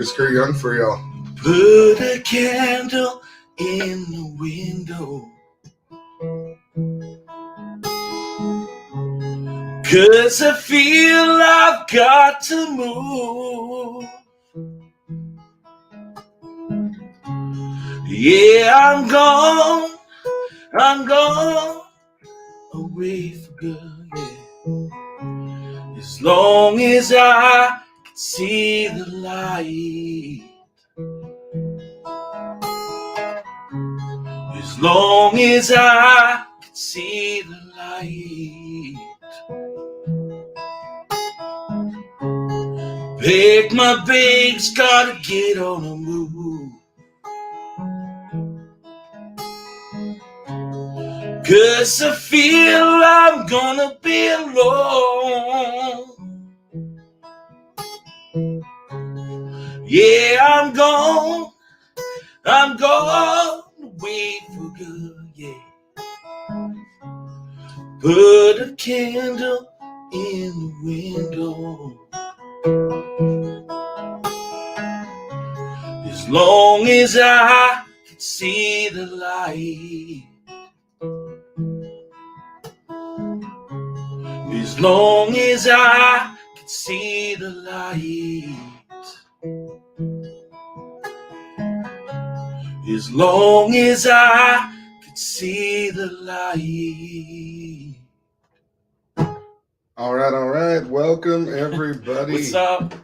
Here's Kurt Young for y'all. Put a candle in the window, 'cause I feel I've got to move. Yeah, I'm gone away for good, yeah. As long as I can see the light, as long as I can see the light, pick my bags, gotta get on the move. 'Cause I feel I'm gonna be alone. Yeah, I'm gone away for good, yeah. Put a candle in the window, as long as I can see the light, as long as I can see the light, as long as I can see the light. All right. Welcome, everybody. What's up?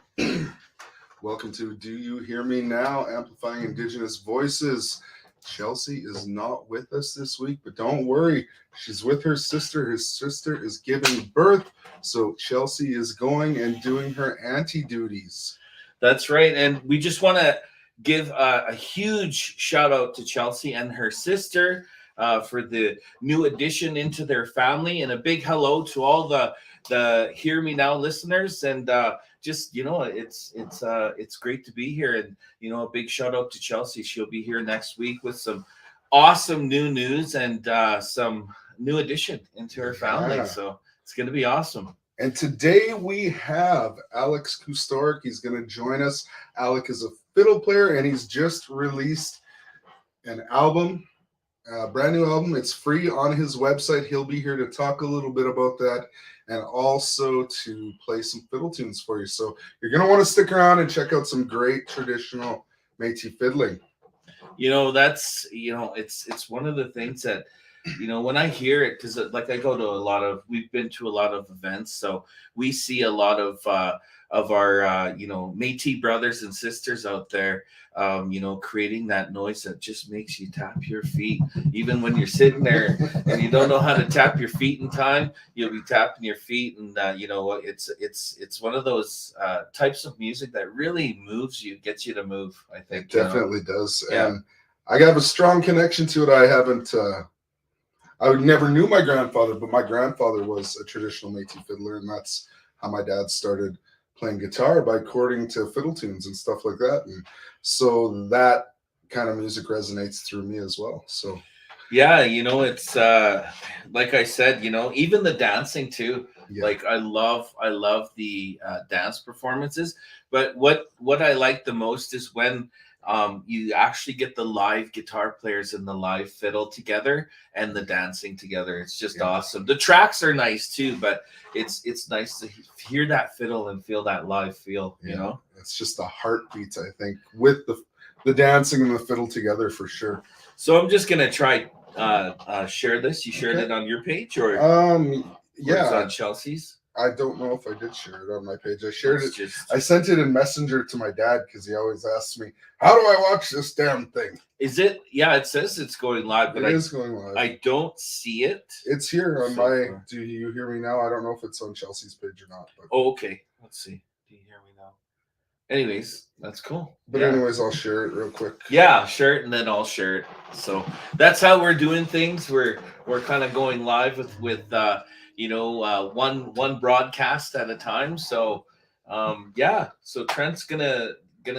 Welcome to Do You Hear Me Now? Amplifying Indigenous Voices. Chelsea is not with us this week, but don't worry. She's with her sister. Her sister is giving birth, so Chelsea is going and doing her auntie duties. That's right. And we just want to give a huge shout out to Chelsea and her sister for the new addition into their family, and a big hello to all the Hear Me Now listeners. And just, it's great to be here. And, a big shout out to Chelsea. She'll be here next week with some awesome new news and some new addition into her family. So it's going to be awesome. And today we have Alex Kustoric. He's going to join us. Alex is a fiddle player, and he's just released an album, a brand new album. It's free on his website. He'll be here to talk a little bit about that and also to play some fiddle tunes for you. So you're going to want to stick around and check out some great traditional Métis fiddling. It's one of the things that, when I hear it, because we've been to a lot of events, so we see a lot of our, Métis brothers and sisters out there, creating that noise that just makes you tap your feet. Even when you're sitting there and you don't know how to tap your feet in time, you'll be tapping your feet. And, it's one of those types of music that really moves you, gets you to move, I think. It definitely does. Yeah. And I have a strong connection to it. I never knew my grandfather, but my grandfather was a traditional Métis fiddler, and that's how my dad started playing guitar, by chording to fiddle tunes and stuff like that. And so that kind of music resonates through me as well. So yeah, it's like I said, even the dancing too. Yeah. Like I love the dance performances, but what I like the most is when you actually get the live guitar players and the live fiddle together and the dancing together. It's just awesome. The tracks are nice too, but it's nice to hear that fiddle and feel that live feel. It's just the heartbeat, I think, with the dancing and the fiddle together for sure. So I'm just gonna try share this. You shared it on your page, or it's on Chelsea's? I don't know if I did share it on my page. I shared it. I sent it in Messenger to my dad because he always asks me, "How do I watch this damn thing?" Is it? Yeah, it says it's going live, but it is going live. I don't see it. It's here on my. Do you hear me now? I don't know if it's on Chelsea's page or not. But. Oh, okay. Let's see. Do you hear me now? Anyways, that's cool. But anyways, I'll share it real quick. Yeah, share it, and then I'll share it. So that's how we're doing things. We're kind of going live with one broadcast at a time. So so Trent's gonna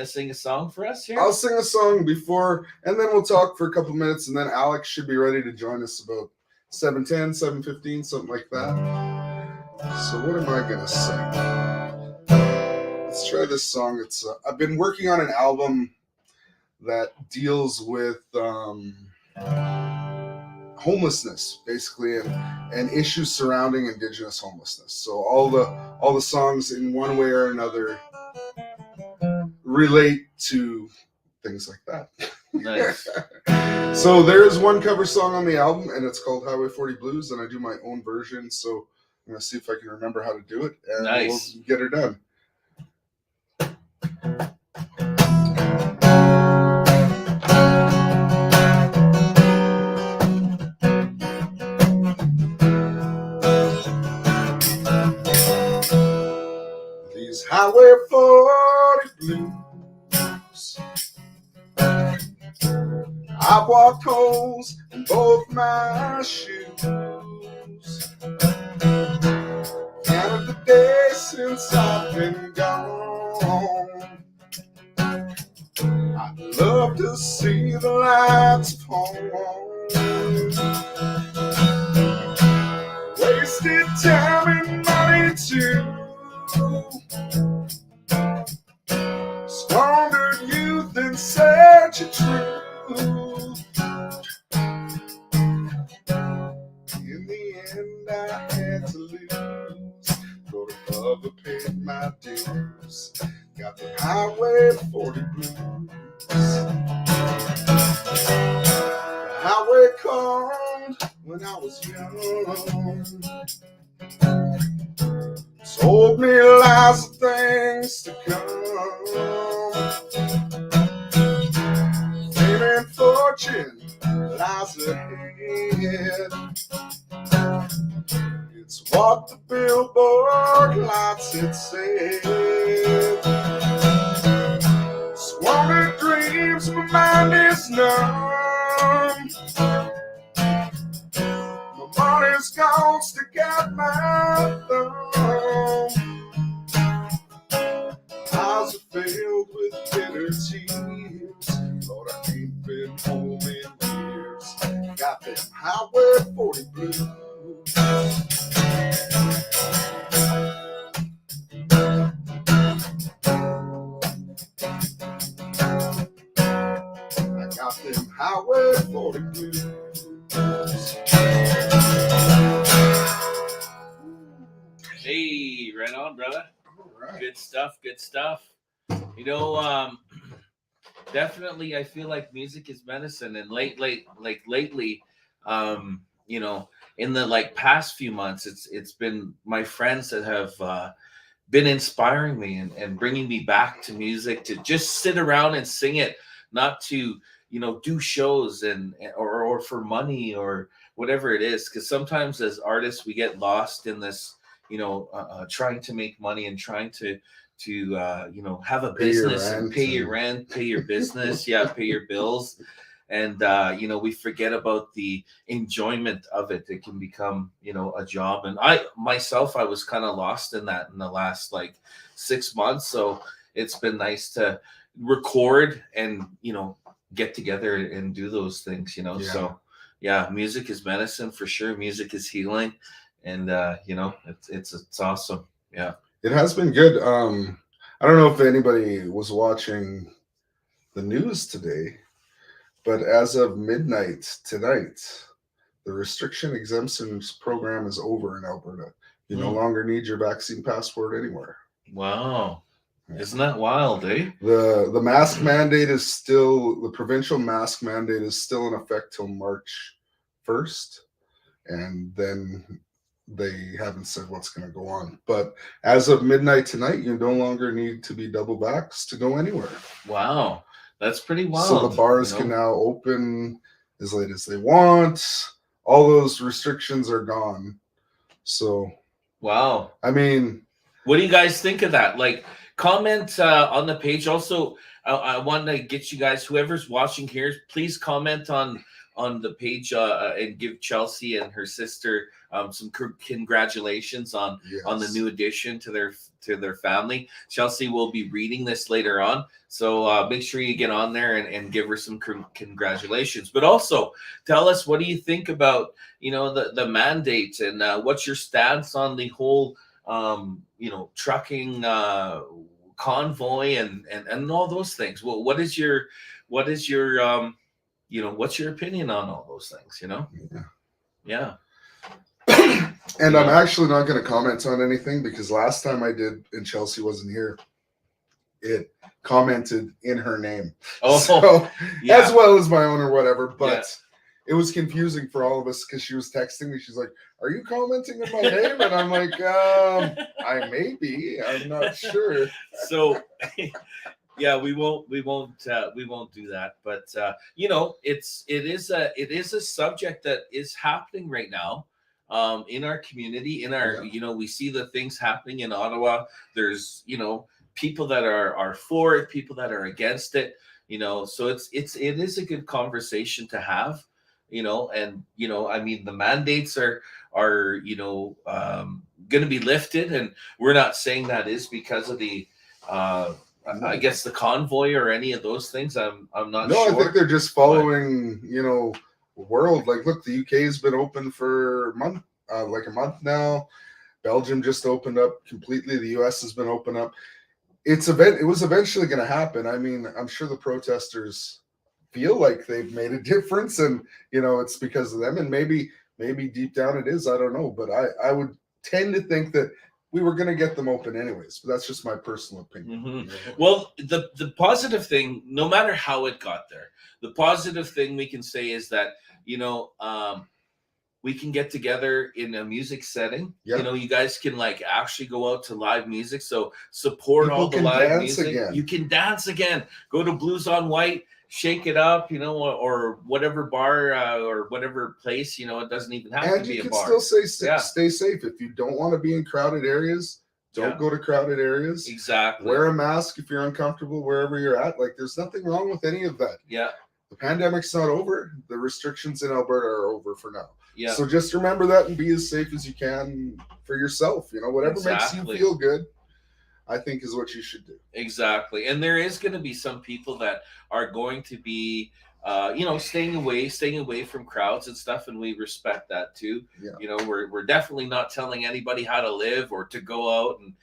sing a song for us here. I'll sing a song before, and then we'll talk for a couple minutes, and then Alex should be ready to join us about 7:10, 7:15, something like that. So what am I gonna sing? Let's try this song. It's I've been working on an album that deals with homelessness, basically, and issues surrounding indigenous homelessness. So all the songs, in one way or another, relate to things like that. Nice. So there is one cover song on the album, and it's called Highway 40 Blues, and I do my own version. So I'm gonna see if I can remember how to do it, and Nice. we'll get her done. These Highway 40 blues, I walked holes in both my shoes. Counted the days since I've been gone. I'd love to see the lights of home. Wasted time and money too. Squandered youth in search of truth. In the end, I had to lose. Go to club and paid my dues. Got the Highway 40 blues. The highway called when I was young. Told me lots of things to come. Fame and fortune lies ahead. It's what the billboard lights had said. Squandered dreams, my mind is numb. My money's gone, stick out my thumb. Eyes are filled with bitter tears. Lord, I ain't been home in years. Got them Highway 40 blues. I got them Highway 40 blues. Hey, right on, brother. All right. Good stuff. Good stuff. You know, definitely, I feel like music is medicine, and lately, you know, in the like past few months, it's been my friends that have been inspiring me and bringing me back to music, to just sit around and sing it, not to, you know, do shows or for money or whatever it is, because sometimes as artists we get lost in this, you know, trying to make money and trying to you know, have a Pay your business and rent pay your and- rent, pay your business, yeah, pay your bills, and you know, we forget about the enjoyment of it. It can become, you know, a job, and I was kind of lost in that in the last like 6 months. So it's been nice to record and, you know, get together and do those things, you know. Yeah. So yeah, music is medicine for sure. Music is healing, and you know, it's awesome. Yeah. It has been good. I don't know if anybody was watching the news today, but as of midnight tonight, the restriction exemptions program is over in Alberta. You no longer need your vaccine passport anywhere. Wow. Yeah. Isn't that wild, eh? The mask mandate is still, the provincial mask mandate is still in effect till March 1st, and then they haven't said what's going to go on. But as of midnight tonight, you no longer need to be double vaxxed to go anywhere. Wow. That's pretty wild. So the bars you know? can now open as late as they want. All those restrictions are gone. So, Wow. I mean, what do you guys think of that? Like, comment on the page. Also, I want to get you guys, whoever's watching here, please comment on the page and give Chelsea and her sister some congratulations on the new addition to their family. Chelsea will be reading this later on, so make sure you get on there and give her some congratulations. But also tell us, what do you think about, you know, the mandate, and what's your stance on the whole you know, trucking convoy and all those things. Well, what is your what's your opinion on all those things? Yeah. And I'm actually not going to comment on anything because last time I did and Chelsea wasn't here, it commented in her name. Oh, so, yeah. as well as my own or whatever. But Yeah. it was confusing for all of us because she was texting me. She's like, "Are you commenting in my name?" And I'm like, I may be. I'm not sure. So yeah, we won't do that. But it is a subject that is happening right now in our community, in our we see the things happening in Ottawa. There's people that are for it, people that are against it, so it is a good conversation to have, and I mean, the mandates are going to be lifted, and we're not saying that is because of the I guess the convoy or any of those things. I'm not sure. No, I think they're just following, world. Like, look, the UK has been open for a month now. Belgium just opened up completely. The US has been open up. It was eventually going to happen. I mean, I'm sure the protesters feel like they've made a difference, and it's because of them. And maybe deep down it is. I don't know, but I would tend to think that we were going to get them open anyways. But that's just my personal opinion. Mm-hmm. Well, the positive thing, no matter how it got there, the positive thing we can say is that we can get together in a music setting. Yep. You guys can actually go out to live music. So support People all the can live dance music. again. You can dance again. Go to Blues on White, shake it up, or whatever bar or whatever place. It doesn't even have to be a bar. And you can still stay safe. If you don't want to be in crowded areas, don't go to crowded areas. Exactly. Wear a mask if you're uncomfortable wherever you're at. There's nothing wrong with any of that. Yeah. The pandemic's not over. The restrictions in Alberta are over for now. Yeah. So just remember that and be as safe as you can for yourself. Whatever makes you feel good, I think is what you should do. Exactly. And there is going to be some people that are going to be, staying away from crowds and stuff. And we respect that too. Yeah. We're definitely not telling anybody how to live or to go out and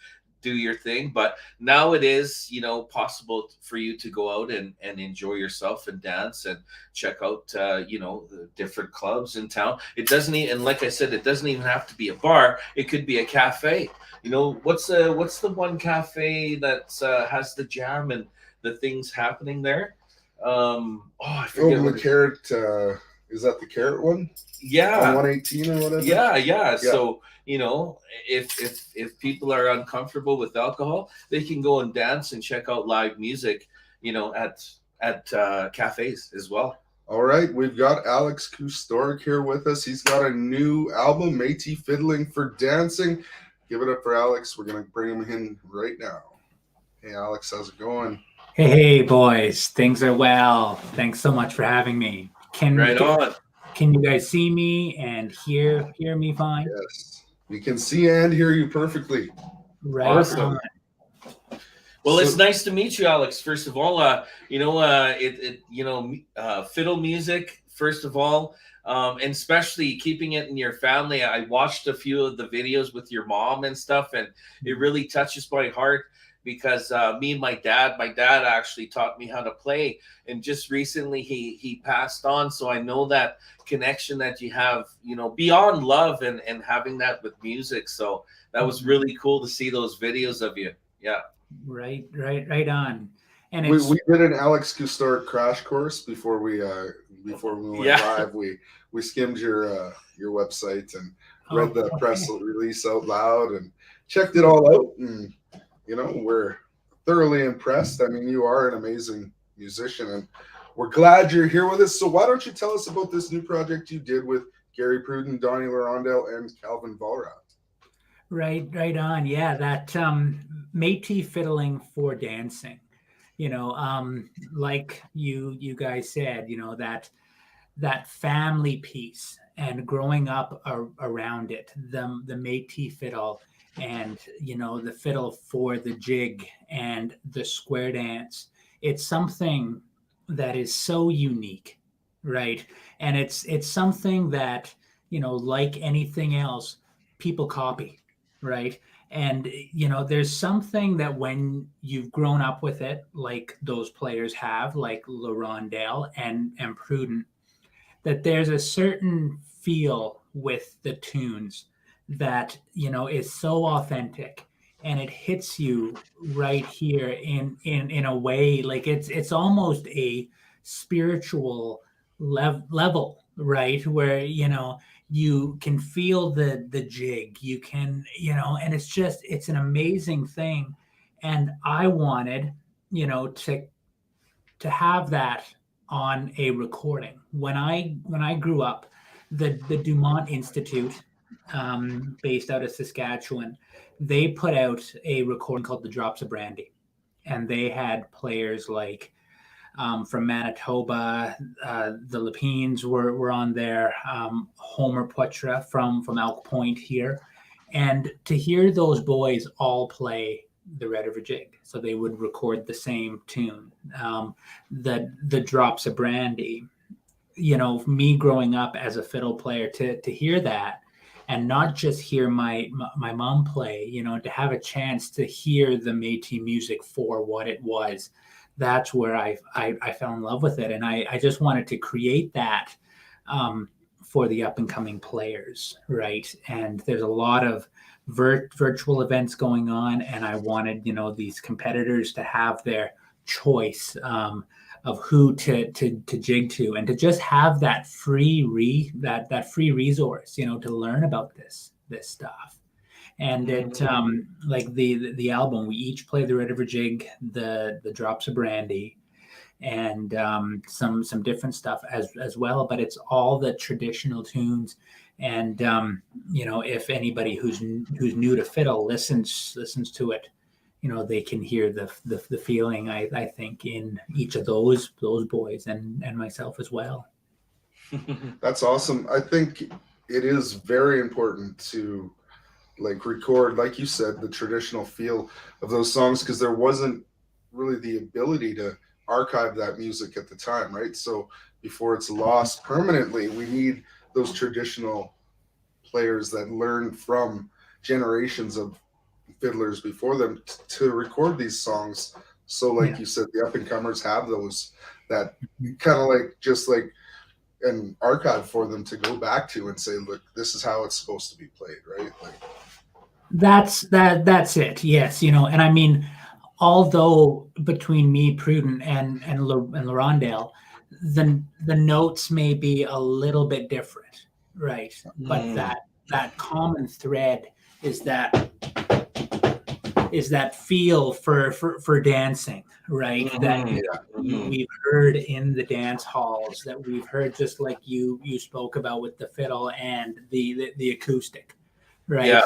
do your thing, but now it is possible for you to go out and enjoy yourself and dance and check out the different clubs in town. It doesn't even, and like I said, it doesn't even have to be a bar. It could be a cafe. What's the one cafe that has the jam and the things happening there? I forget. The Carrot, is that the Carrot one? Yeah, on 118 or whatever. Yeah. So if people are uncomfortable with alcohol, they can go and dance and check out live music, at cafes as well. All right, we've got Alex Kustoric here with us. He's got a new album, Métis Fiddling for Dancing. Give it up for Alex. We're gonna bring him in right now. Hey, Alex, how's it going? Hey, boys, things are well. Thanks so much for having me. Can you guys see me and hear me fine? Yes, we can see and hear you perfectly. Right. Awesome. Well, it's nice to meet you, Alex. First of all, fiddle music. First of all, and especially keeping it in your family. I watched a few of the videos with your mom and stuff, and it really touches my heart. Because me and my dad actually taught me how to play, and just recently he passed on. So I know that connection that you have, beyond love and having that with music. So that was really cool to see those videos of you. Yeah. Right on. And we did an Alex Kustoric crash course before we went live. We skimmed your website and read the press release out loud and checked it all out, and we're thoroughly impressed. I mean, you are an amazing musician, and we're glad you're here with us. So why don't you tell us about this new project you did with Gary Pruden, Donnie Larondel, and Calvin Volrath? Right on. Yeah, that Métis Fiddling for Dancing. Like you guys said, that family piece and growing up around it, the Métis fiddle, and the fiddle for the jig and the square dance. It's something that is so unique, right? And it's something that like anything else, people copy, right? And there's something that when you've grown up with it, like those players have, like LaRondale and Prudent, that there's a certain feel with the tunes that is so authentic, and it hits you right here in a way, like it's almost a spiritual level, right, where you can feel the jig, you can, and it's an amazing thing. And I wanted to have that on a recording. When I grew up, the Dumont Institute, based out of Saskatchewan, they put out a recording called "The Drops of Brandy," and they had players like from Manitoba. The Lapines were on there. Homer Poitras from Elk Point here, and to hear those boys all play the Red River Jig, so they would record the same tune. The Drops of Brandy. Me growing up as a fiddle player, to hear that, and not just hear my mom play, to have a chance to hear the Métis music for what it was. That's where I fell in love with it, and I just wanted to create that for the up and coming players, right? And there's a lot of virtual events going on, and I wanted these competitors to have their choice of who to jig to, and to just have that free resource, to learn about this stuff. And it like the album, we each play the Red River Jig, the Drops of Brandy, and some different stuff as well. But it's all the traditional tunes. And if anybody who's new to fiddle listens to it, they can hear the feeling, I think, in each of those boys and myself as well. That's awesome. I think it is very important to record, like you said, the traditional feel of those songs, because there wasn't really the ability to archive that music at the time, right? So before it's lost permanently, we need those traditional players that learned from generations of fiddlers before them to record these songs. So like you said, the up and comers have those, that kind of just an archive for them to go back to and say, look, this is how it's supposed to be played, right? That's it. Yes. And I mean, although between me, Prudent, and LaRondale, the notes may be a little bit different, right? But that common thread is that feel for dancing, right? That we've heard in the dance halls, that we've heard, just like you spoke about with the fiddle and the acoustic, right? Yeah.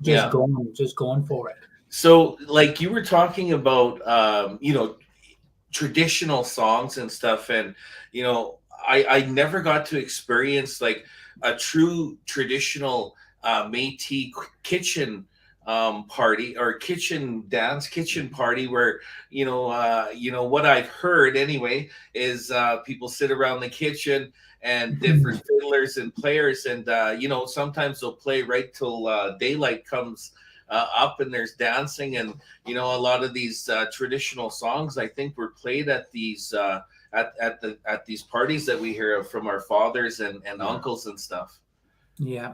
Just going for it. So like you were talking about traditional songs and stuff, and I never got to experience like a true traditional Métis kitchen party or kitchen party where what I've heard anyway is people sit around the kitchen and different fiddlers and players, and sometimes they'll play right till daylight comes up, and there's dancing, and a lot of these traditional songs, I think, were played at these at these parties that we hear of from our fathers and uncles and stuff. Yeah,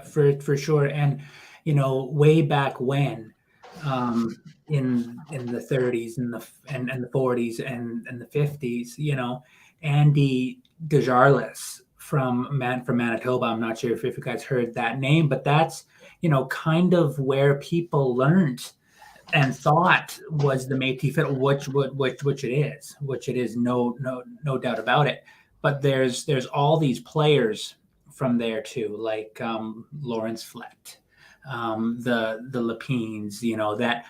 for sure. And way back when, in the 30s and the 40s and the 50s, Andy Desjarlais from Manitoba. I'm not sure if you guys heard that name, but that's kind of where people learned and thought was the Métis fiddle, which it is, no doubt about it. But there's all these players from there too, like Lawrence Flett, the Lapines, that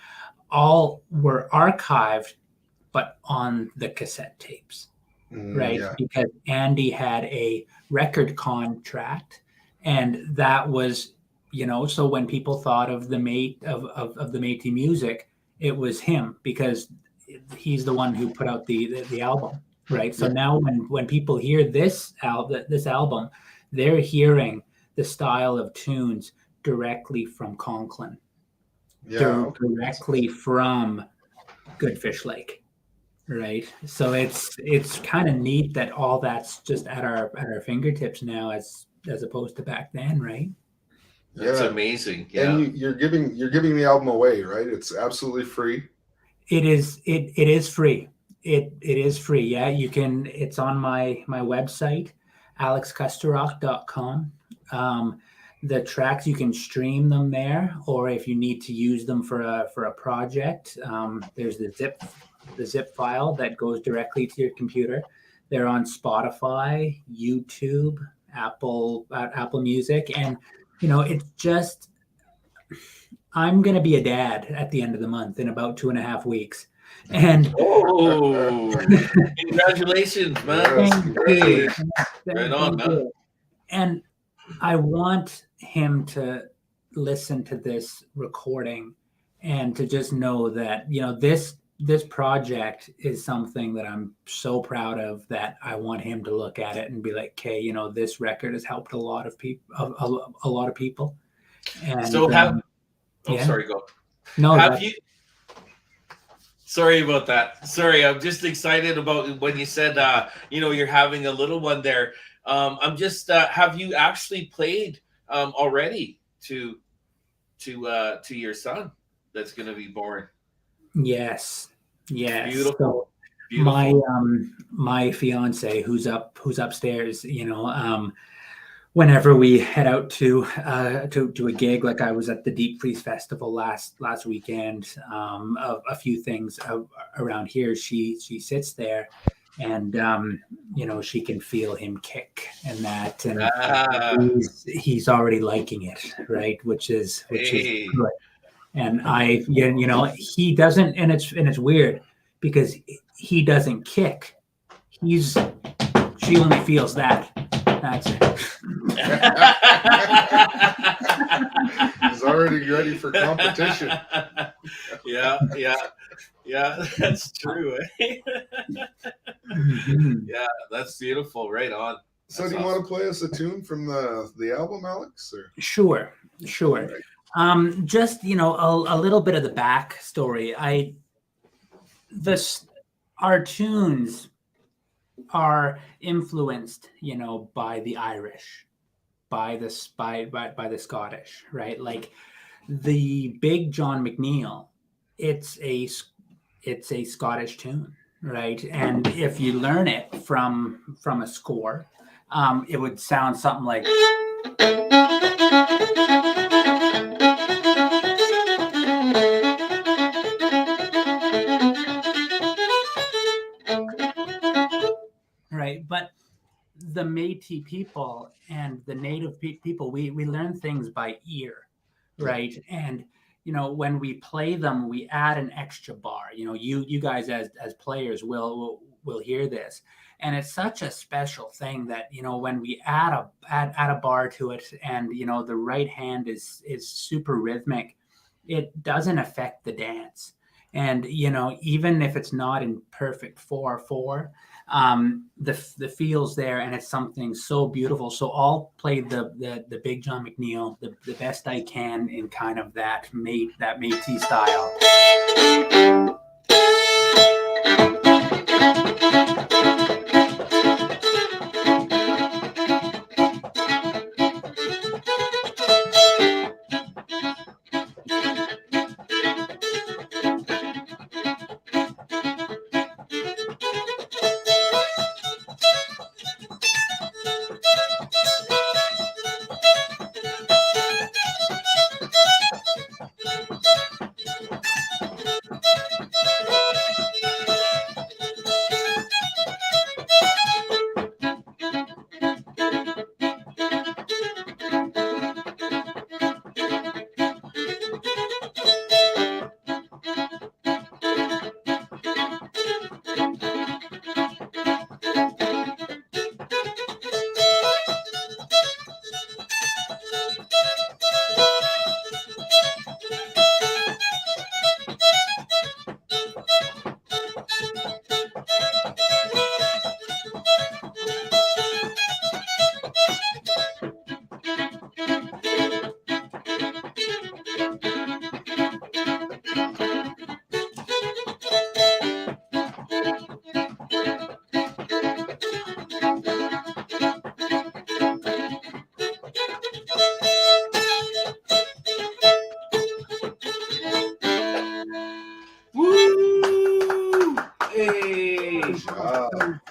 all were archived, but on the cassette tapes, right? Yeah. Because Andy had a record contract, and that was, so when people thought of the of the Métis music, it was him, because he's the one who put out the album, right? So now when people hear this album, they're hearing the style of tunes directly from Conklin, Yeah. directly from Good Fish Lake, right? So it's kind of neat that all that's just at our fingertips now, as opposed to back then, right? That's Yeah. amazing. And Yeah. you're giving the album away, right? It's absolutely free. It is free. It is free. Yeah, you can. It's on my website, alexkusterok.com. The tracks, you can stream them there, or if you need to use them for a project, there's the zip file that goes directly to your computer. They're on Spotify, YouTube, Apple Music, and it's just, I'm gonna be a dad at the end of the month in about 2.5 weeks, and Oh, congratulations, man. Yes. thank Hey, you, right on, thank man. you. And I want him to listen to this recording and to just know that this project is something that I'm so proud of, that I want him to look at it and be like, okay, this record has helped a lot of people, a lot of people. And So yeah. sorry, go. No, Have you? Sorry about that. Sorry, I'm just excited about when you said you're having a little one there. I'm just have you actually played already to your son that's going to be born? Yes. Beautiful. So Beautiful. my fiance, who's upstairs, whenever we head out to a gig, like I was at the Deep Freeze Festival last weekend, a few things around here, she sits there, and she can feel him kick and that, and he's already liking it, right? Which is Hey. good. And he doesn't, and it's weird because he doesn't kick. She only feels that. That's it. He's already ready for competition. Yeah, that's true. Eh? Mhm. Yeah, that's beautiful. Right on. So, That's do you awesome. want to play us a tune from the album, Alex? Or? Sure. Right. Just a little bit of the backstory. Our tunes are influenced, by the Irish, by the Scottish, right? Like the Big John McNeil, it's a Scottish tune, right? And if you learn it from a score, it would sound something like. Right, but the Métis people and the native people, we learn things by ear, right? And when we play them, we add an extra bar. You guys as players will hear this, and it's such a special thing that when we add a bar to it, and the right hand is super rhythmic, it doesn't affect the dance. And even if it's not in perfect 4/4, the feels there, and it's something so beautiful. So I'll play the Big John McNeil the best I can in kind of that Métis style.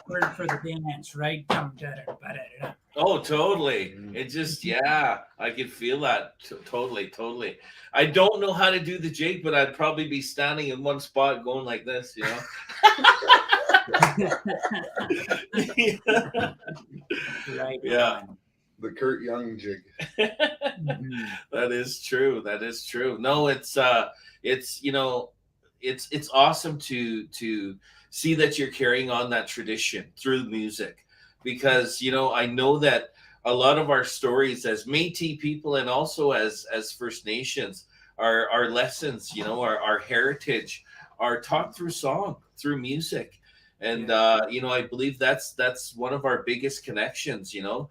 for the dance, right? Oh, totally. It just, yeah, I could feel that. Totally, totally. I don't know how to do the jig, but I'd probably be standing in one spot going like this, you know? Right. Yeah. The Kurt Young jig. That is true. That is true. No, it's, you know, it's awesome to see that you're carrying on that tradition through music, because, you know, I know that a lot of our stories as Métis people and also as First Nations, our lessons, you know, our heritage are taught through song, through music. And you know, I believe that's one of our biggest connections, you know,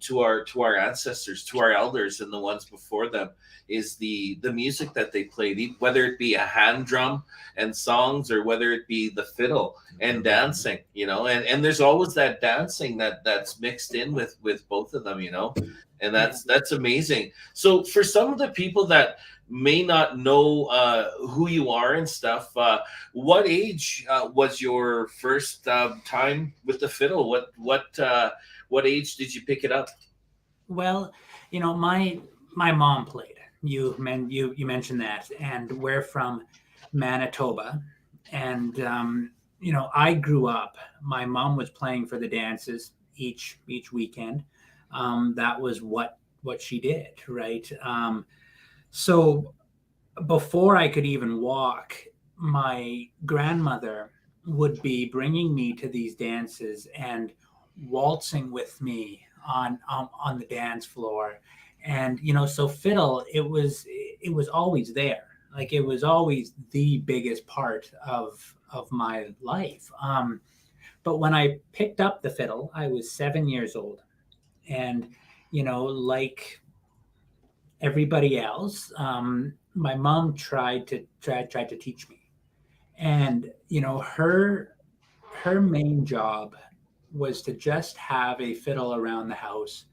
to our ancestors, to our elders, and the ones before them, is the music that they played, whether it be a hand drum and songs, or whether it be the fiddle and dancing, you know. And there's always that dancing that's mixed in with both of them, you know. And that's amazing. So for some of the people that may not know who you are and stuff, what age was your first time with the fiddle? What age did you pick it up? Well, you know, my mom played. You mentioned that, and we're from Manitoba, and you know, I grew up. My mom was playing for the dances each weekend. That was what she did, right? So before I could even walk, my grandmother would be bringing me to these dances and waltzing with me on the dance floor. And you know, so fiddle, it was always there. Like, it was always the biggest part of my life. But when I picked up the fiddle, I was 7 years old, and you know, like everybody else, my mom tried to teach me. And you know, her main job was to just have a fiddle around the house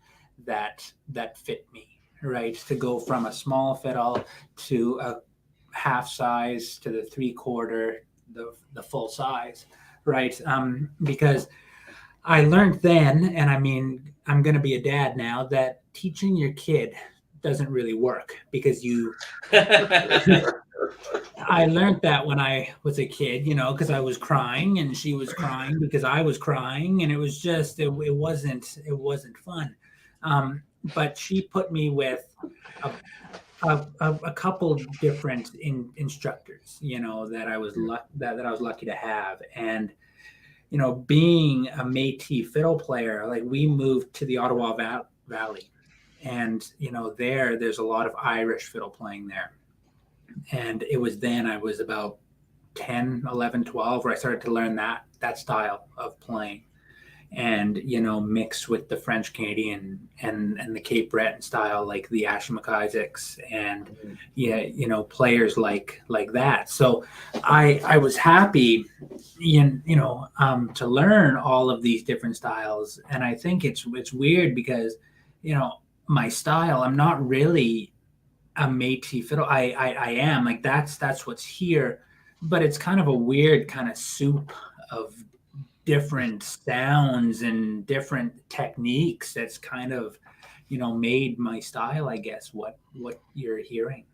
that fit me, right? To go from a small fiddle to a half size to the three quarter, the full size, right? Because I learned then, and I mean, I'm going to be a dad now, that teaching your kid doesn't really work, because I learned that when I was a kid, you know, because I was crying and she was crying because I was crying, and it was just it wasn't fun. But she put me with a couple different instructors, you know, that I was that I was lucky to have. And you know, being a Métis fiddle player, like, we moved to the Ottawa Valley, and you know, there's a lot of Irish fiddle playing there. And it was then I was about 10, 11, 12, where I started to learn that style of playing, and you know, mixed with the French Canadian and the Cape Breton style, like the Ashley McIsaacs, and yeah, you know, players like that. So I was happy, you know, to learn all of these different styles. And I think it's weird because, you know, my style, I'm not really a Métis fiddle. I am, like, that's what's here, but it's kind of a weird kind of soup of different sounds and different techniques that's kind of, you know, made my style, I guess, what you're hearing.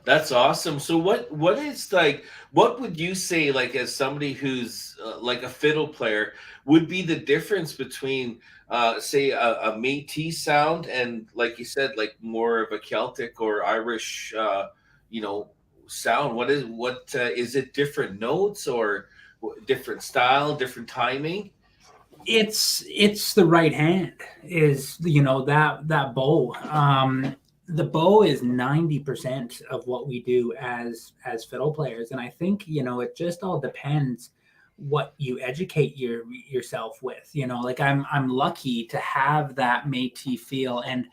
That's awesome. So what is, like, what would you say, like, as somebody who's like a fiddle player, would be the difference between say a Métis sound and, like you said, like more of a Celtic or Irish you know, sound? Is it different notes, or different style, different timing? It's the right hand, is, you know, that bow. The bow is 90% of what we do as fiddle players. And I think, you know, it just all depends what you educate yourself with. You know, like, I'm lucky to have that Métis feel. And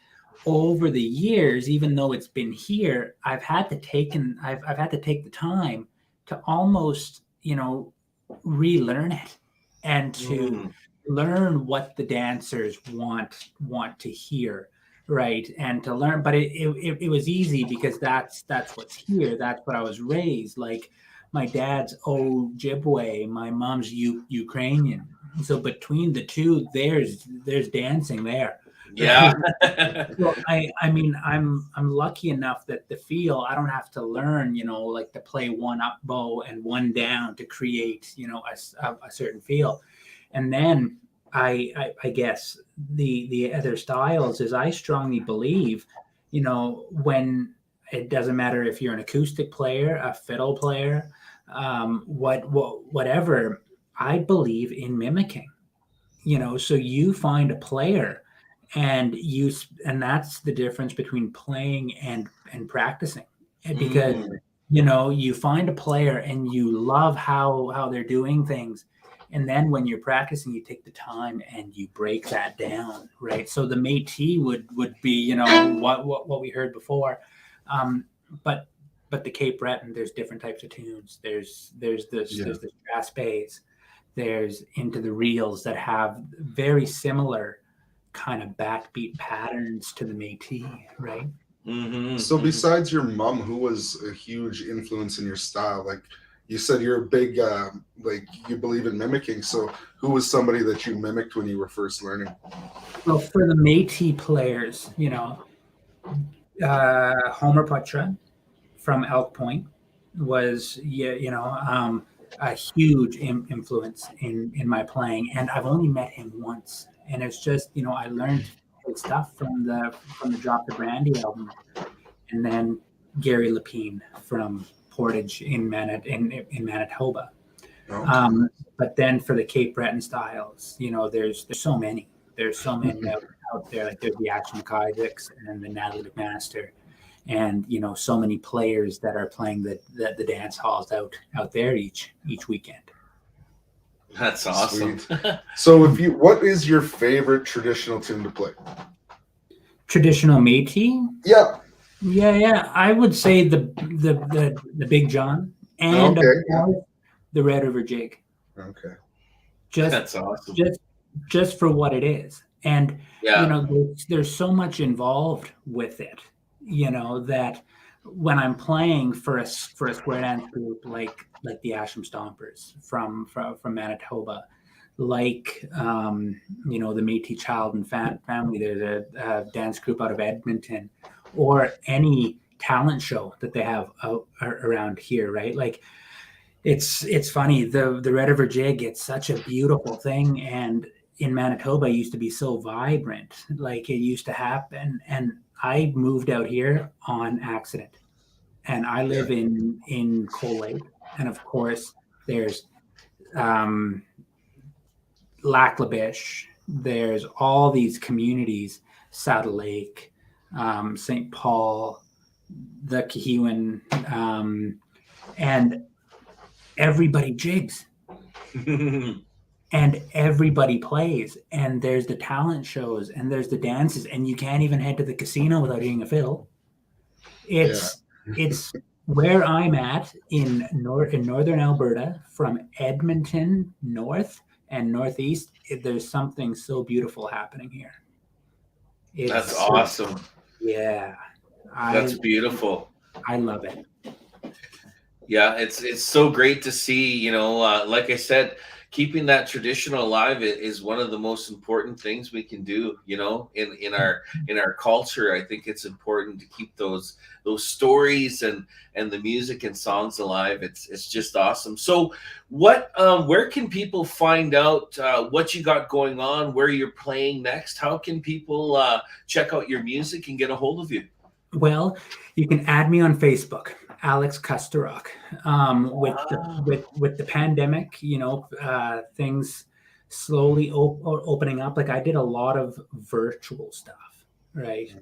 over the years, even though it's been here, I've had to take the time to almost, you know, relearn it, and to learn what the dancers want to hear, right? And to learn, but it was easy because that's what's here, that's what I was raised like. my dad's Ojibwe, my mom's Ukrainian. So between the two, there's dancing there. Yeah. Well, I mean, I'm lucky enough that the feel I don't have to learn, like to play one up bow and one down to create, a certain feel. And then I guess the other styles is I strongly believe, when it doesn't matter if you're an acoustic player, a fiddle player, whatever, I believe in mimicking. So you find a player and that's the difference between playing and practicing. And because Mm. you find a player and you love how they're doing things, and then when you're practicing you take the time and you break that down, right? So the Métis would be what we heard before, um but the Cape Breton, there's different types of tunes. There's the strathspeys, there's into the reels that have very similar kind of backbeat patterns to the Métis, right? So Mhm. besides your mom, who was a huge influence in your style? Like you said, you're a big like you believe in mimicking. So who was somebody that you mimicked when you were first learning? Well, for the Métis players, Homer Putra from Elk Point was a huge influence in my playing, and I've only met him once, and it's just I learned his stuff from the Drop the Brandy album, and then Gary Lapine from Portage in Manitoba. Okay. But then for the Cape Breton styles, there's so many. There's so many out there. Like there's the Action McIsaacs and the Natalie McMaster, and so many players that are playing the dance halls out there each weekend. That's awesome. So what is your favorite traditional tune to play? Traditional Métis? Yeah. Yeah. I would say the Big John and Okay. the Red River Jig. Okay. That's awesome. Just for what it is. And Yeah. there's so much involved with it, that when I'm playing for a square dance group like the Asham Stompers from Manitoba, like the Métis Child and Family, there's a dance group out of Edmonton, or any talent show that they have out around here, right? Like it's funny, the Red River Jig, it's such a beautiful thing, and in Manitoba it used to be so vibrant, like it used to happen, and I moved out here on accident, and I live in Cold Lake, and of course there's Lac La Biche, there's all these communities, Saddle Lake, St. Paul, the Kihiwan, and everybody jigs and everybody plays, and there's the talent shows and there's the dances, and you can't even head to the casino without eating a fiddle. It's where I'm at in northern Alberta, from Edmonton north and northeast. There's something so beautiful happening here. That's awesome. Yeah, That's beautiful. I love it. Yeah, it's so great to see. Like I said, keeping that tradition alive is one of the most important things we can do. In our culture, I think it's important to keep those stories and the music and songs alive. It's just awesome. So, where can people find out what you got going on, where you're playing next? How can people check out your music and get a hold of you? Well, you can add me on Facebook, Alex Kustorok. With the pandemic, things slowly opening up. Like I did a lot of virtual stuff, right?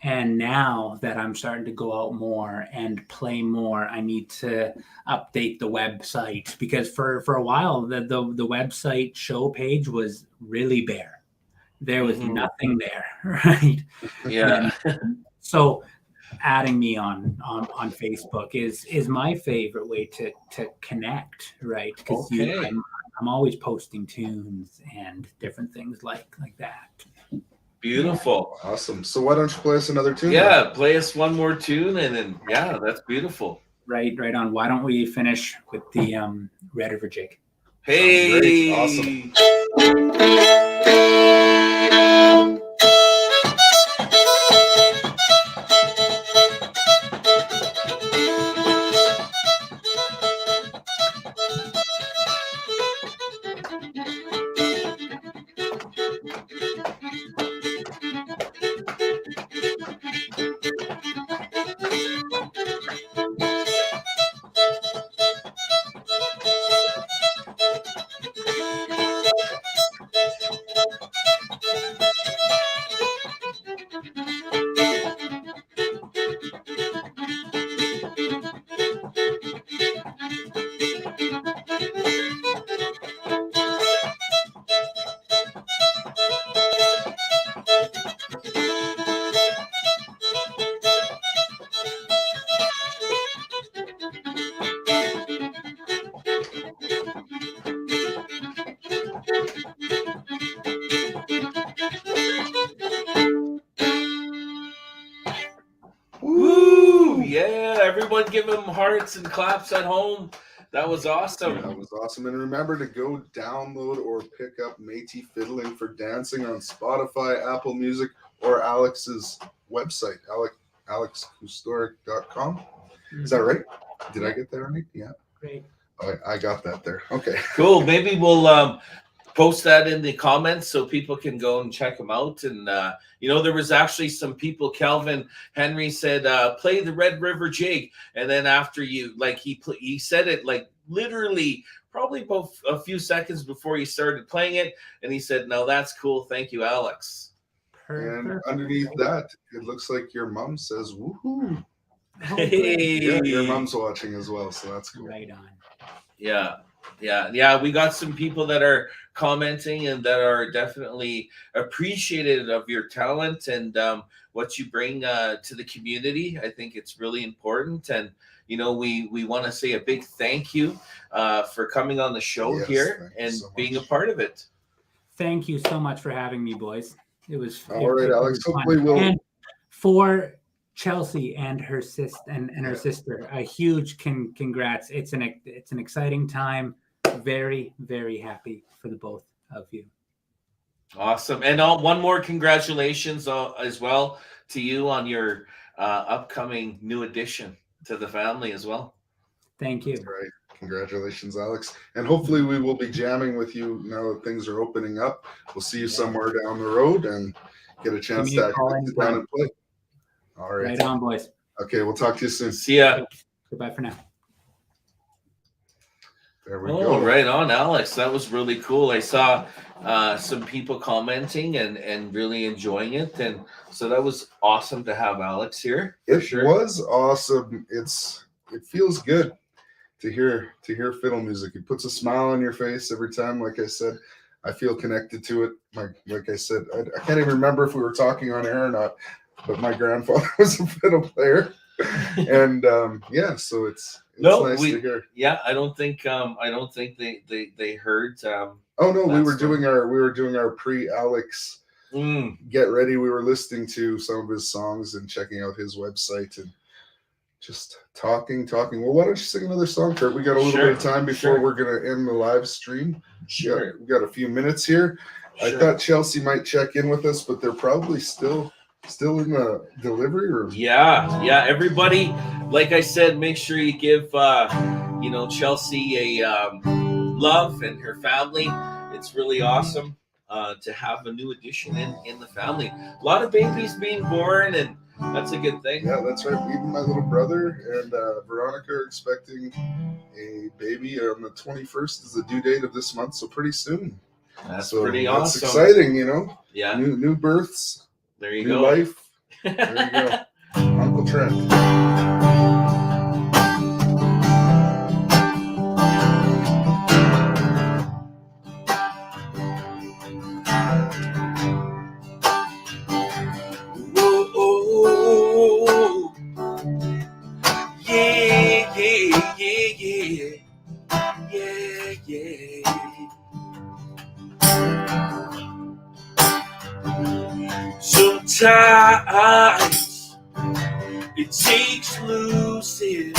And now that I'm starting to go out more and play more, I need to update the website, because for a while the website show page was really bare. There was nothing there, right? Yeah. So adding me on Facebook is my favorite way to connect, right? Because I'm always posting tunes and different things like that. Beautiful. Awesome. So why don't you play us another tune? Yeah, play us one more tune, and then that's beautiful. Right on. Why don't we finish with the Red River Jig? Hey, Awesome. Woo! Yeah, everyone give him hearts and claps at home. That was awesome. That was awesome. And remember to go download or pick up Métis Fiddling for Dancing on Spotify, Apple Music, or Alex's website, alexhistoric.com. Is that right? Did I get that right? Yeah. Great. I got that there. Okay. Cool. Maybe we'll post that in the comments so people can go and check them out. And there was actually some people. Calvin Henry said, "Play the Red River Jig," and then after he said it like literally probably about a few seconds before he started playing it, and he said, "No, that's cool. Thank you, Alex." And underneath that, it looks like your mom says, "Woohoo!" Hey, Yeah, your mom's watching as well, so that's cool. Right on. Yeah. We got some people that are commenting and that are definitely appreciative of your talent and what you bring to the community. I think it's really important, and we want to say a big thank you for coming on the show here and so being a part of it. Thank you so much for having me, boys. It was all right, Alex. Hopefully we'll. And for Chelsea and her sister her sister, a huge congrats. It's an exciting time. Very, very happy for the both of you. Awesome. And one more congratulations as well to you on your upcoming new addition to the family as well. Thank you. That's right. Congratulations, Alex. And hopefully we will be jamming with you now that things are opening up. We'll see you somewhere down the road and get a chance to sit down and play. All right. Right on, boys. Okay, we'll talk to you soon. See ya. Goodbye for now. There we go. Right on, Alex. That was really cool. I saw some people commenting and really enjoying it, and so that was awesome to have Alex here. It was awesome. It feels good to hear fiddle music. It puts a smile on your face every time. Like I said, I feel connected to it. Like I said, I can't even remember if we were talking on air or not, but my grandfather was a fiddle player, and so it's nice to hear. Yeah, I don't think they heard. Oh no, we were doing our pre-Alex get ready. We were listening to some of his songs and checking out his website and just talking. Well, why don't you sing another song, Kurt? We got a little bit of time before we're gonna end the live stream. Sure. We got a few minutes here. Sure. I thought Chelsea might check in with us, but they're probably still in the delivery room. Yeah. Everybody, like I said, make sure you give Chelsea a love and her family. It's really awesome to have a new addition in the family. A lot of babies being born, and that's a good thing. Yeah, that's right. Even my little brother and Veronica are expecting a baby on the 21st is the due date of this month, so pretty soon. That's pretty awesome. That's exciting, Yeah. New births. There you New go. Life. There you go. Uncle Trent. Sometimes it takes losing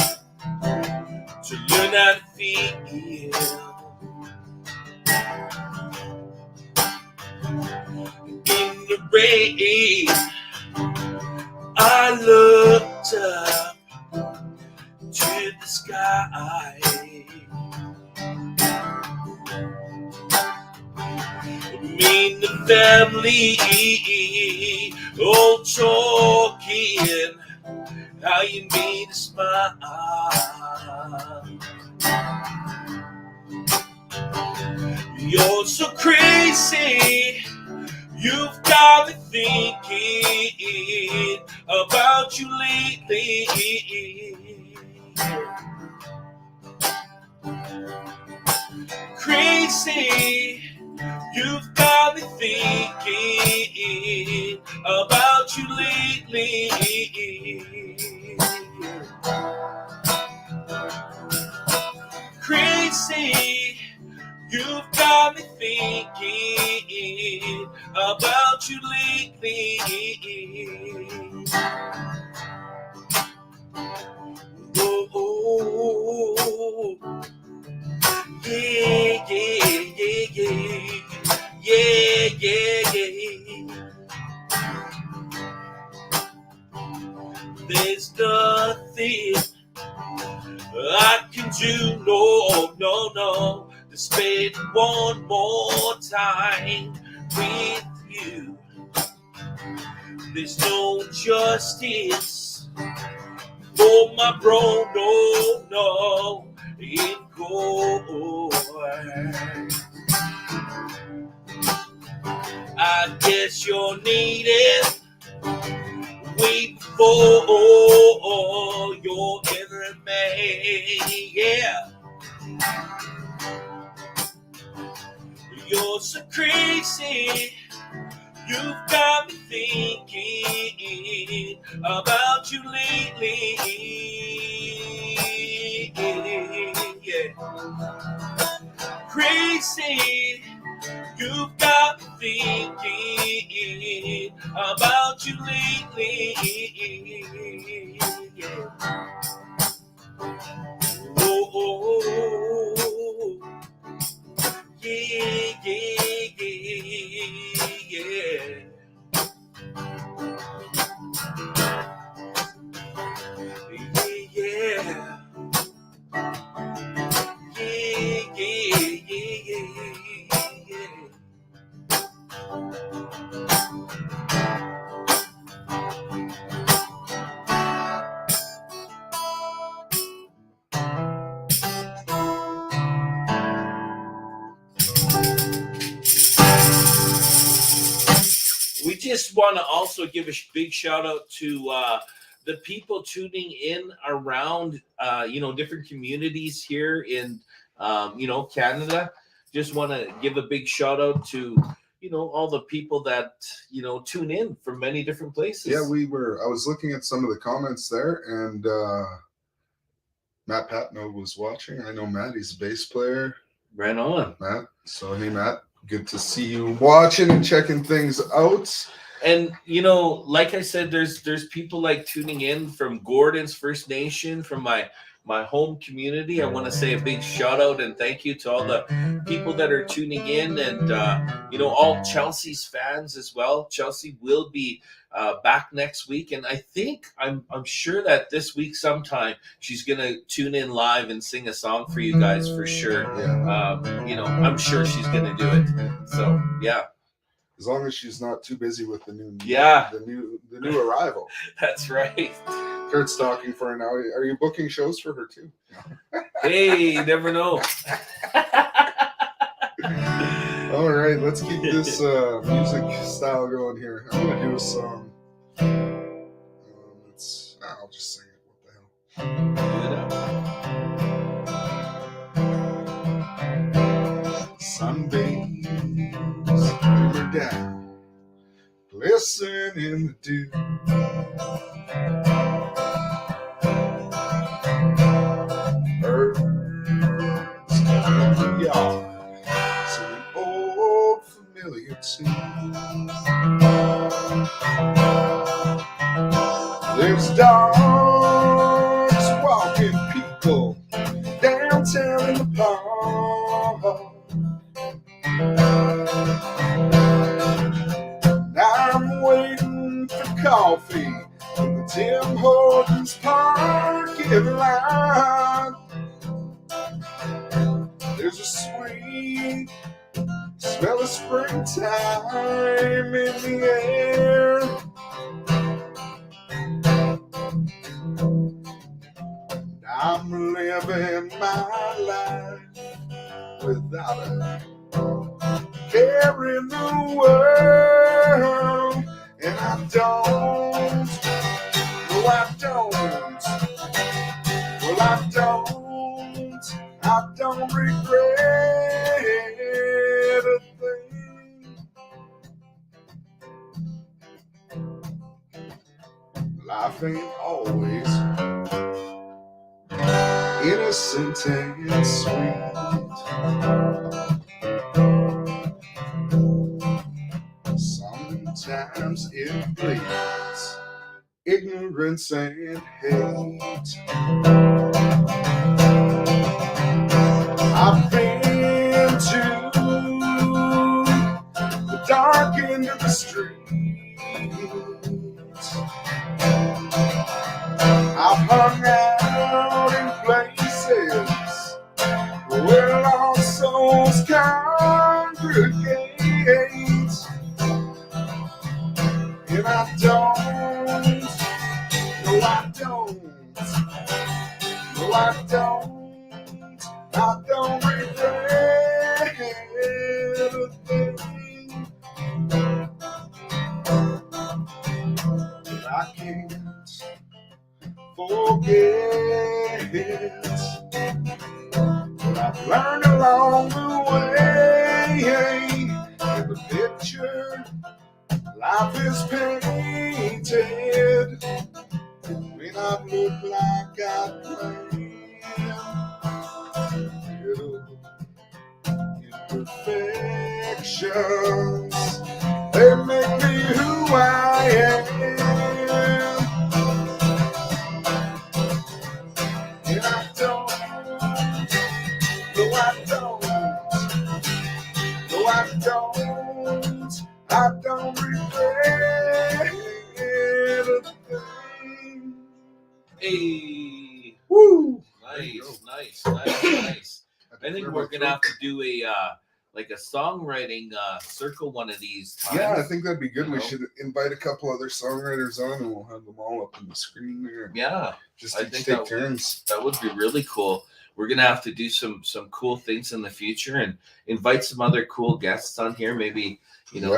to learn how to feel. In the rain, I looked up to the sky. Me and the family all talking how you made us smile. You're so crazy, you've got me thinking about you lately. Crazy, you've got me thinking about you lately. Crazy, you've got me thinking about you lately. Oh, oh, oh. Yeah, yeah, yeah, yeah, yeah, yeah, yeah. There's nothing I can do, no, no, no, to spend one more time with you. There's no justice for my bro, no, no, in court. I guess you're needed way before you're ever made, yeah. You're so crazy, you've got me thinking about you lately, yeah. Crazy, you've got me thinking about you lately, yeah. Oh, oh, oh, yeah, yeah, yeah, yeah, yeah. We just want to also give a big shout out to the people tuning in around, different communities here in, Canada. Just want to give a big shout out to, all the people that, tune in from many different places. Yeah, I was looking at some of the comments there, and Matt Patno was watching. I know Matt, he's a bass player. Right on. Matt. So, hey, Matt, good to see you watching and checking things out. And, like I said, there's people like tuning in from Gordon's First Nation, from my home community. I want to say a big shout out and thank you to all the people that are tuning in, and, all Chelsea's fans as well. Chelsea will be back next week, and I think I'm sure that this week sometime she's gonna tune in live and sing a song for you guys for sure. Yeah. I'm sure she's gonna do it. So yeah, as long as she's not too busy with the new arrival. That's right. Kurt's talking for her now. Are you booking shows for her too? Hey, you never know. All right, let's keep this music style going here. I'm gonna do a song. I'll just sing it. What the hell? Sunbeams river down, glisten in the dew. Birds in the yard, singing old familiar tunes. There's dogs walking, people in line. There's a sweet smell of springtime in the air. I'm living my life without a care in the world. And I don't, no I don't, well I don't regret a thing. Life ain't always innocent and sweet. Sometimes it bleeds ignorance and hate. I've been to the dark end of the streets. I've hung out in places where lost souls congregate. And I don't, no I don't, no I don't regret a thing. But I can't forget what I've learned along the way. And the picture life is painted may not look like I planned. Little imperfections, they make me who I am. And I don't, no I don't, no I don't regret a thing. Hey, Woo! nice. I think we're gonna have to do a like a songwriting circle one of these times. Yeah, I think that'd be good. You We know? should invite a couple other songwriters on, and we'll have them all up on the screen there. Yeah, Just I to think take turns. that would be really cool. We're gonna have to do some cool things in the future and invite some other cool guests on here. Maybe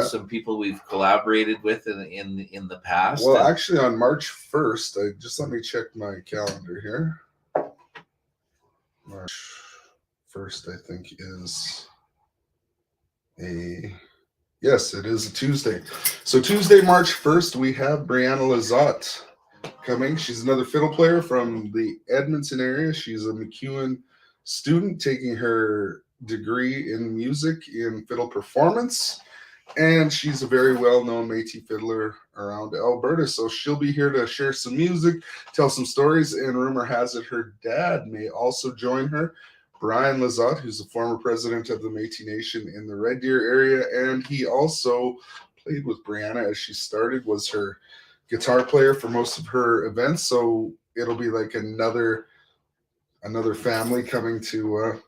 some people we've collaborated with in the past. Well, actually, on March 1st, let me check my calendar here. March 1st, I think, is yes, it is a Tuesday. So Tuesday, March 1st, we have Brianna Lizotte coming. She's another fiddle player from the Edmonton area. She's a McEwen student taking her degree in music in fiddle performance. And she's a very well-known Métis fiddler around Alberta. So she'll be here to share some music, tell some stories, and rumor has it her dad may also join her, Brian Lizotte, who's the former president of the Métis Nation in the Red Deer area. And he also played with Brianna as she started, was her guitar player for most of her events. So it'll be like another family coming to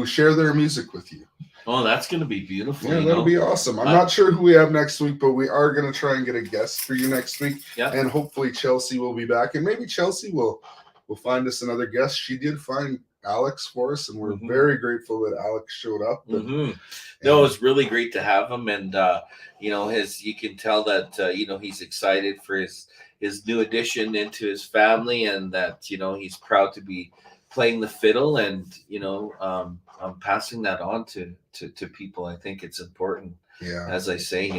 share their music with you. Oh, that's going to be beautiful. Yeah, that'll be awesome. I'm not sure who we have next week, but we are going to try and get a guest for you next week. Yeah. And hopefully Chelsea will be back. And maybe Chelsea will find us another guest. She did find Alex for us, and we're very grateful that Alex showed up. No, it was really great to have him. And, you can tell that, he's excited for his new addition into his family, and that, he's proud to be playing the fiddle and, passing that on to people. I think it's important, as I say,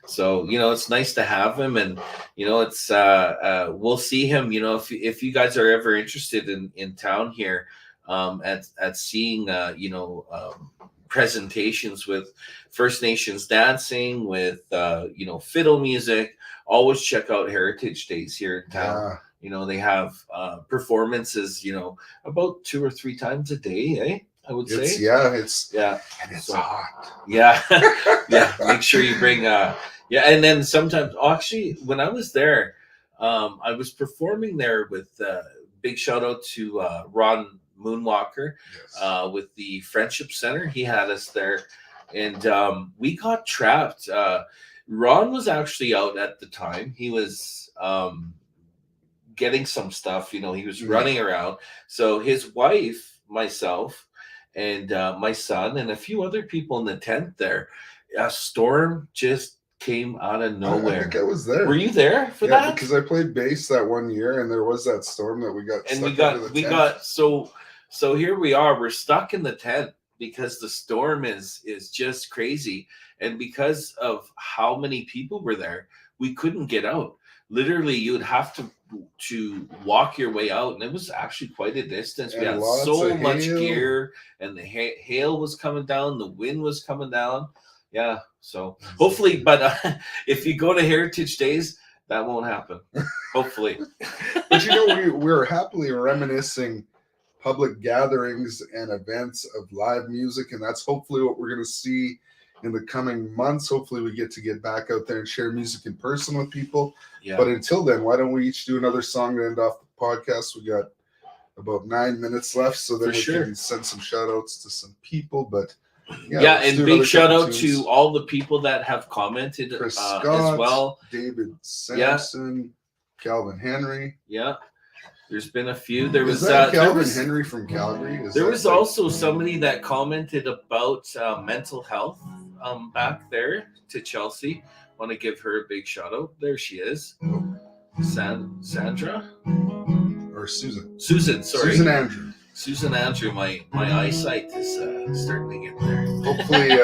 so, it's nice to have him, and, it's, we'll see him, if you guys are ever interested in town here, at seeing, presentations with First Nations dancing, with, fiddle music, always check out Heritage Days here in town. They have performances, about 2 or 3 times a day, I would say. And it's hot. Yeah. Yeah. Make sure you bring, and then sometimes, actually, when I was there, I was performing there with big shout out to Ron Moonwalker Yes. with the Friendship Center. He had us there, and we got trapped. Ron was actually out at the time. He was getting some stuff. You know, he was running around. So his wife, myself, and my son, and a few other people in the tent there. A storm just came out of nowhere. I think I was there. Were you there for that? Because I played bass that one year, and there was that storm that we got. And stuck we got so here we are. We're stuck in the tent because the storm is just crazy, and because of how many people were there, we couldn't get out. Literally, you would have to walk your way out, and it was actually quite a distance. We And had lots so of much hail. gear, and the hail was coming down, the wind was coming down. Yeah, so hopefully, but if you go to Heritage Days, that won't happen. Hopefully. But you know, we're happily reminiscing public gatherings and events of live music, and that's hopefully what we're going to see in the coming months. Hopefully we get back out there and share music in person with people. Yeah. But until then, why don't we each do another song to end off the podcast? We got about 9 minutes left, so then can send some shout outs to some people. But yeah, and big shout out to all the people that have commented Chris Scott, as well. David Sampson, Calvin Henry. Yeah, there's been a few. There was Calvin Henry from Calgary. There was also somebody that commented about mental health back there to Chelsea. Want to give her a big shout out. There she is. Sandra or Susan. Susan, sorry. Susan Andrew. Susan Andrew, my eyesight is starting to get there. Hopefully,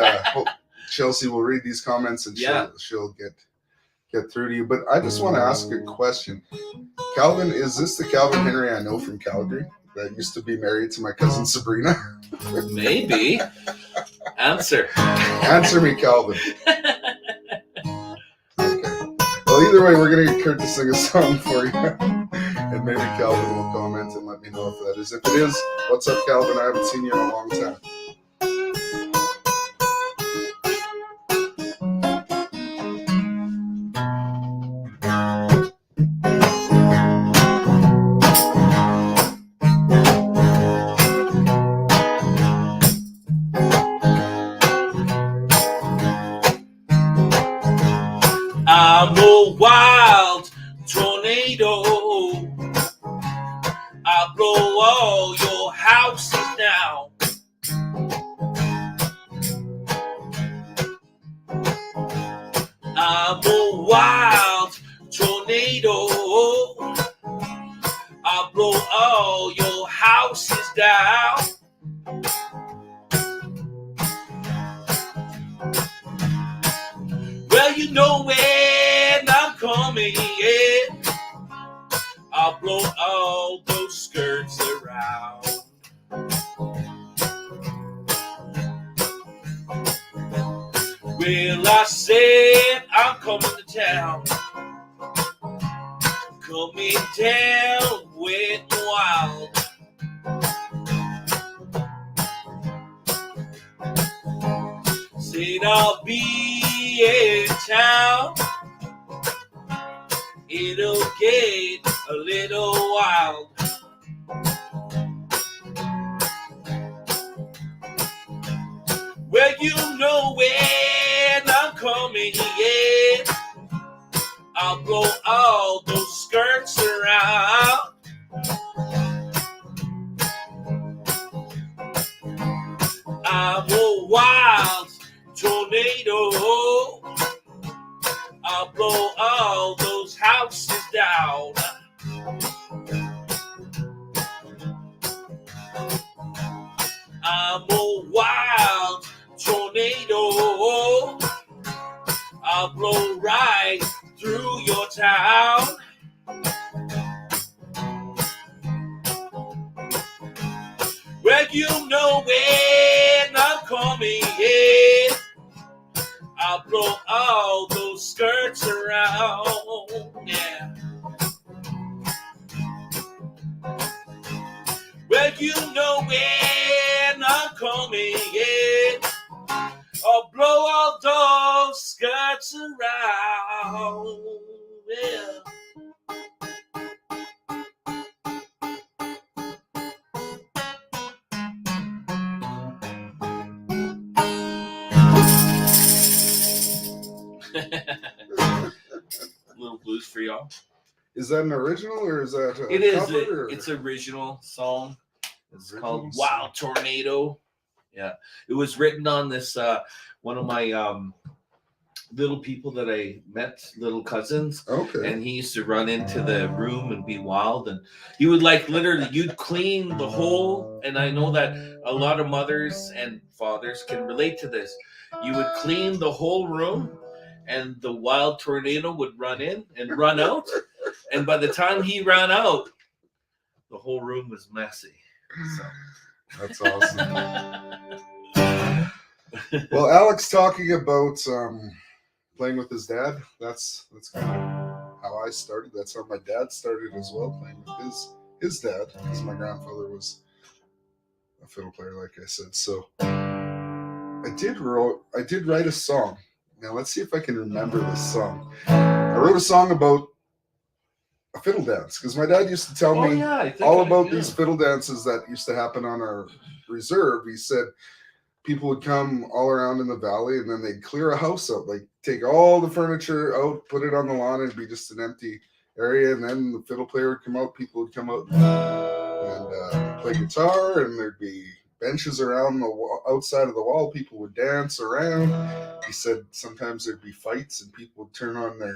Chelsea will read these comments and she'll get through to you. But I just want to ask a question. Calvin, is this the Calvin Henry I know from Calgary that used to be married to my cousin Sabrina? Maybe. Answer me, Calvin. Okay. Well, either way, we're going to get Kurt to sing a song for you. And maybe Calvin will comment and let me know if that is. If it is, what's up, Calvin? I haven't seen you in a long time. I'm a wild tornado. I blow all your houses down. I'm a wild tornado. I blow all your houses down. Well, you know when I'm coming in, I'll blow all those skirts around. Well, I said I'm coming to town, coming down wet and wild. Said I'll be in town, it'll get a little wild. Well, you know when I'm coming in, I'll blow all those skirts around. I'm a wild tornado. I'll blow all those houses down. I'm a wild tornado. I'll blow right through your town. Well, you know when I'm coming in, I'll blow all those skirts around. Yeah. Well, you know when I'm coming in, I'll blow all those skirts around. Yeah. for y'all. Is that an original or is that a It is. cover, or? It's original song. It's Original called song. Wild Tornado. Yeah, it was written on this one of my little people that I met, little cousins, Okay. and he used to run into the room and be wild, and he would like literally you'd clean the whole, and I know that a lot of mothers and fathers can relate to this. You would clean the whole room, and the wild tornado would run in and run out, and by the time he ran out, the whole room was messy. So. That's awesome. Well, Alex talking about playing with his dad. That's kind of how I started. That's how my dad started as well, playing with his dad, because my grandfather was a fiddle player, like I said. So I did write a song. Now let's see if I can remember this song. I wrote a song about a fiddle dance, because my dad used to tell me all about these fiddle dances that used to happen on our reserve. He said people would come all around in the valley, and then they'd clear a house out, like take all the furniture out, put it on the lawn, and it'd be just an empty area. And then the fiddle player would come out, people would come out and play guitar, and there'd be benches around the outside of the wall. People would dance around. He said sometimes there'd be fights, and people would turn on their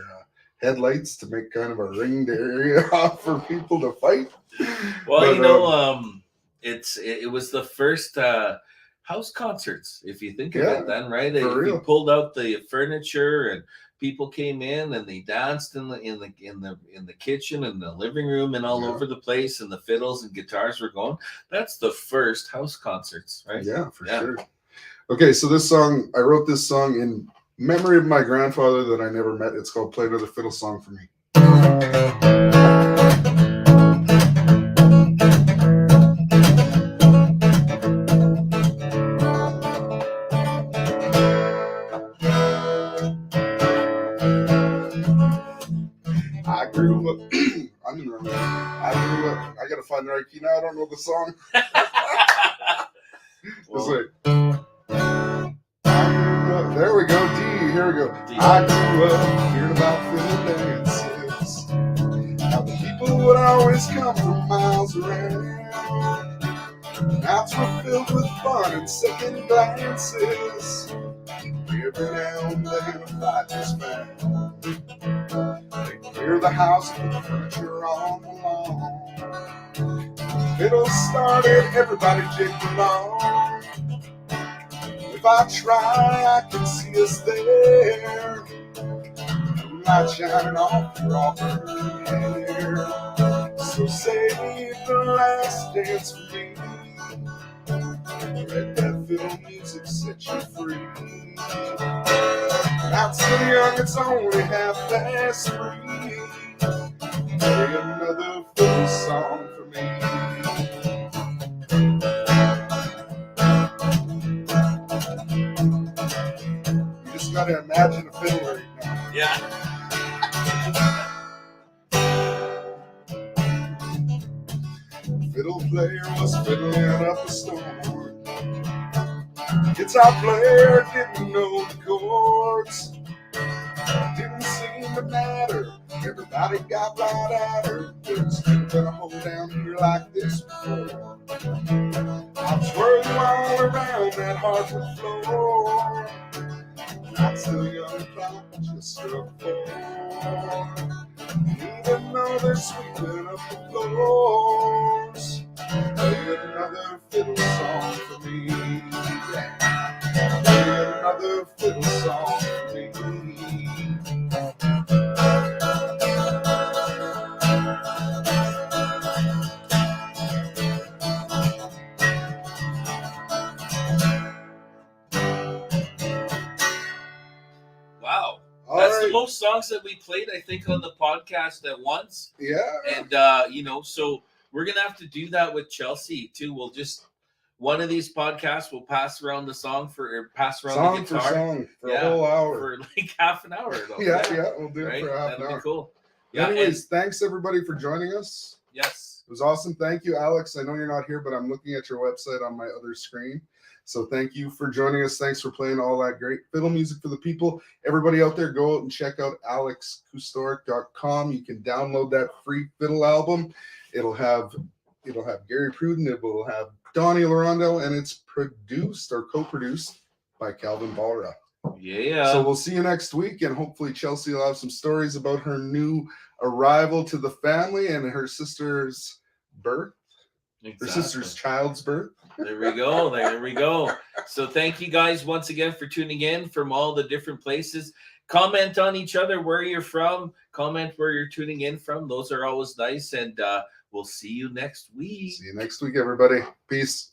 headlights to make kind of a ringed area for people to fight. Well, it was the first house concerts, if you think of it, then, right? You pulled out the furniture and people came in and they danced in the kitchen and the living room and all over the place, and the fiddles and guitars were going. That's the first house concerts, right? Yeah, for sure. Okay, so I wrote this song in memory of my grandfather that I never met. It's called Play Another Fiddle Song for Me. I grew up, I gotta find the right key now. I don't know the song. There we go, D. Here we go. D. I grew up hearing about fiddle dances. How the people would always come from miles around. Nights were filled with fun and second glances. Every now and then a fight was found. They clear the house and put the furniture on the lawn. Fiddles started, everybody jigged along. If I try, I can see us there. Moonlight shining off your auburn hair. So save the last dance for me. Let that fiddle music set you free. Not so young, it's only half past 3. Play another fiddle song for me. You just gotta imagine a fiddle right now. Yeah. Fiddle player was fiddling up a storm. Guitar player didn't know the chords. Didn't seem to matter. Everybody got right at her. There's never been a hold down here like this before. I'll twirl you all around that hardwood floor. Not still young and clock just struck 4. Even though they're sweeping up the floors, play another fiddle song for me. Play another fiddle song for me. Wow. That's the most songs that we played, I think, on the podcast at once. Yeah. And, so we're going to have to do that with Chelsea, too. We'll just, one of these podcasts, we'll pass around the song the guitar. For song for a whole hour. For like half an hour. Though. Yeah, we'll do it for half an hour. That'd be cool. Yeah. Anyways, thanks everybody for joining us. Yes. It was awesome. Thank you, Alex. I know you're not here, but I'm looking at your website on my other screen. So thank you for joining us. Thanks for playing all that great fiddle music for the people. Everybody out there, go out and check out alexkustoric.com. You can download that free fiddle album. It'll have Gary Pruden. It will have Donnie Larondo, and it's produced or co-produced by Calvin Balra. Yeah. So we'll see you next week, and hopefully Chelsea will have some stories about her new arrival to the family and her sister's birth, Exactly. her sister's child's birth. There we go. There we go. So thank you guys once again for tuning in from all the different places. Comment on each other where you're from. Comment where you're tuning in from. Those are always nice. And we'll see you next week. See you next week, everybody. Peace.